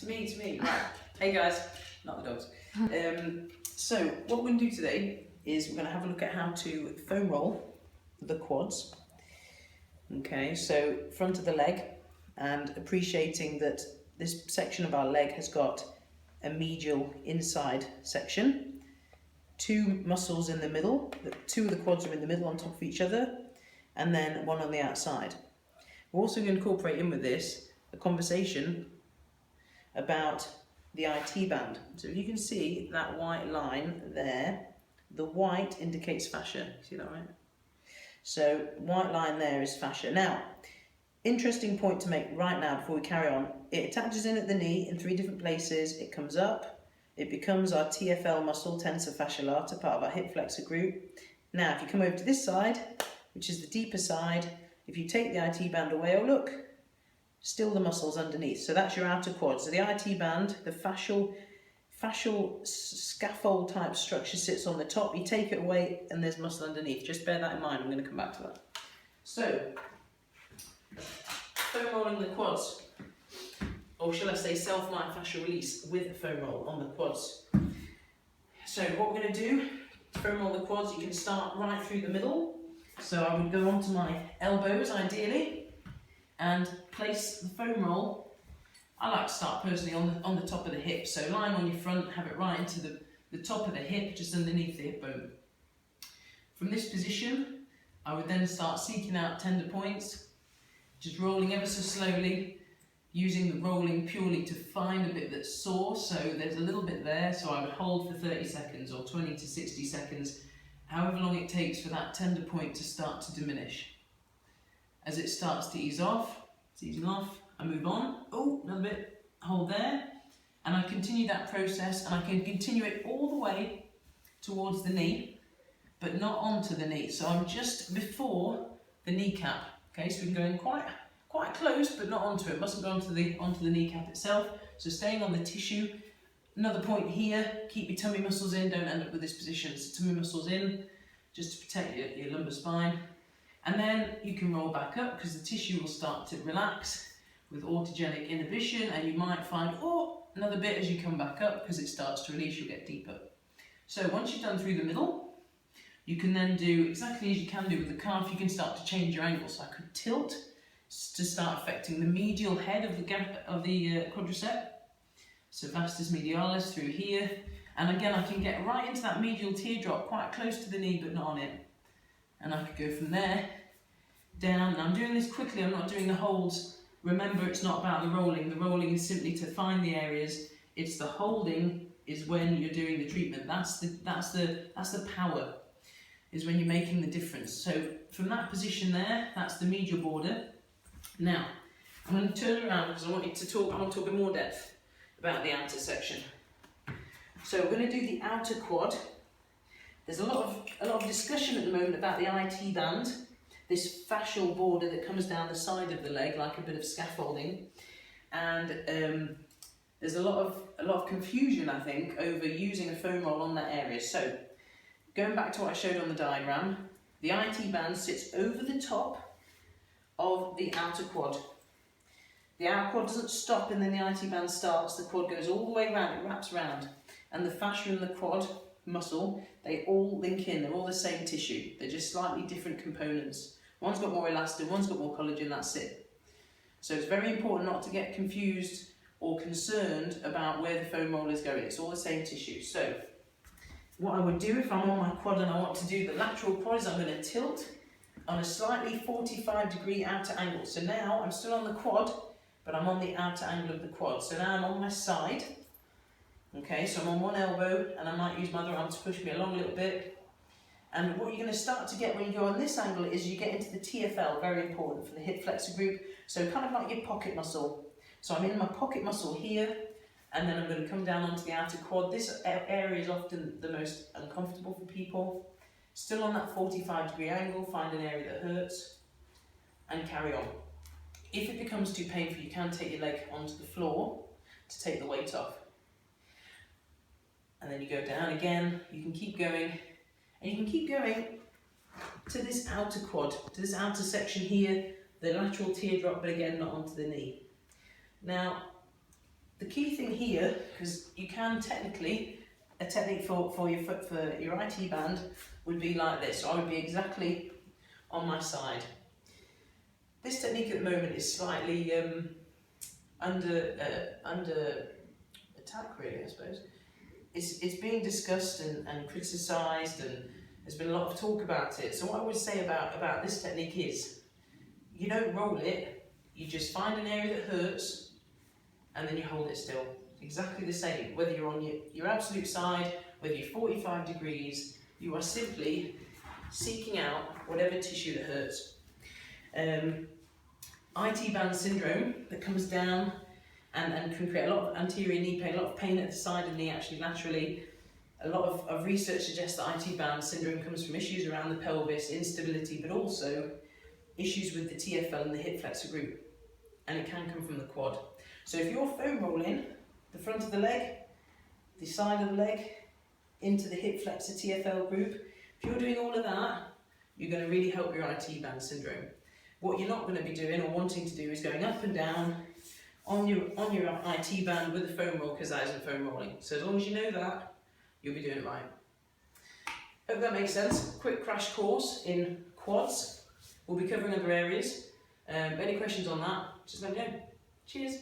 To me. Right. Hey guys, not the dogs. So what we're going to do today is we're going to have a look at how to foam roll the quads. Okay, so front of the leg, and appreciating that this section of our leg has got a medial inside section, two muscles in the middle, two of the quads are in the middle on top of each other, and then one on the outside. We're also going to incorporate in with this a conversation about the IT band. So if you can see that white line there, the white indicates fascia. See that right? So white line there is fascia. Now, interesting point to make right now before we carry on. It attaches in at the knee in 3 different places. It comes up. It becomes our TFL muscle, tensor fasciae lata, part of our hip flexor group. Now, if you come over to this side, which is the deeper side, if you take the IT band away, oh look, still the muscles underneath. So that's your outer quad. So the IT band, the fascial scaffold type structure sits on the top. You take it away and there's muscle underneath. Just bear that in mind. I'm going to come back to that. So, foam rolling the quads, or shall I say self-myofascial release with foam roll on the quads. So what we're going to do, foam roll the quads, you can start right through the middle. So I would go onto my elbows ideally and place the foam roll. I like to start personally on the top of the hip. So lying on your front, have it right into the top of the hip, just underneath the hip bone. From this position, I would then start seeking out tender points, just rolling ever so slowly, using the rolling purely to find a bit that's sore. So there's a little bit there, so I would hold for 30 seconds or 20 to 60 seconds, however long it takes for that tender point to start to diminish. As it starts to ease off, it's easing off, I move on. Oh, another bit, hold there, and I continue that process, and I can continue it all the way towards the knee, but not onto the knee. So I'm just before the kneecap. Okay, so we're going quite close, but not onto it. Mustn't go onto the kneecap itself. So staying on the tissue. Another point here, keep your tummy muscles in, don't end up with this position. So tummy muscles in, just to protect your lumbar spine. And then you can roll back up because the tissue will start to relax with autogenic inhibition, and you might find, oh, another bit as you come back up because it starts to release, you'll get deeper. So once you've done through the middle, you can then do exactly as you can do with the calf. You can start to change your angle. So I could tilt to start affecting the medial head of the gap of the quadriceps. So vastus medialis through here. And again, I can get right into that medial teardrop, quite close to the knee, but not on it. And I could go from there down. Now I'm doing this quickly, I'm not doing the holds. Remember, it's not about the rolling. The rolling is simply to find the areas. It's the holding is when you're doing the treatment. That's the power, is when you're making the difference. So from that position there, that's the medial border. Now, I'm going to turn around because I want to talk in more depth about the outer section. So we're going to do the outer quad. There's a lot of discussion at the moment about the IT band, this fascial border that comes down the side of the leg like a bit of scaffolding, and there's a lot of confusion, I think, over using a foam roll on that area. So going back to what I showed on the diagram, the IT band sits over the top of the outer quad. The outer quad doesn't stop and then the IT band starts. The quad goes all the way around, it wraps around, and the fascia and the quad muscle, they all link in. They're all the same tissue. They're just slightly different components. One's got more elastin, one's got more collagen, that's it. So it's very important not to get confused or concerned about where the foam roll is going. It's all the same tissue. So what I would do if I'm on my quad and I want to do the lateral quad is I'm going to tilt on a slightly 45-degree outer angle. So now I'm still on the quad, but I'm on the outer angle of the quad. So now I'm on my side. Okay, so I'm on one elbow and I might use my other arm to push me along a little bit. And what you're going to start to get when you go on this angle is you get into the TFL, very important for the hip flexor group. So kind of like your pocket muscle. So I'm in my pocket muscle here, and then I'm going to come down onto the outer quad. This area is often the most uncomfortable for people. Still on that 45-degree angle, find an area that hurts and carry on. If it becomes too painful, you can take your leg onto the floor to take the weight off. And then you go down again, you can keep going, and you can keep going to this outer quad, to this outer section here, the lateral teardrop, but again not onto the knee. Now, The key thing here, because you can technically, a technique for your foot, for your IT band would be like this. So I would be exactly on my side. This technique at the moment is slightly under attack, really, I suppose. It's being discussed and criticised, and there's been a lot of talk about it. So what I would say about this technique is, you don't roll it, you just find an area that hurts, and then you hold it still. Exactly the same, whether you're on your absolute side, whether you're 45 degrees, you are simply seeking out whatever tissue that hurts. IT band syndrome that comes down and can create a lot of anterior knee pain, a lot of pain at the side of the knee, actually laterally. A lot of research suggests that IT band syndrome comes from issues around the pelvis, instability, but also issues with the TFL and the hip flexor group, and it can come from the quad. So if you're foam rolling the front of the leg, the side of the leg, into the hip flexor TFL group, if you're doing all of that, you're going to really help your IT band syndrome. What you're not going to be doing or wanting to do is going up and down on your IT band with a foam roll, because that isn't foam rolling. So as long as you know that, you'll be doing it right. Hope that makes sense. Quick crash course in quads. We'll be covering other areas. Any questions on that, just let me know. Cheers.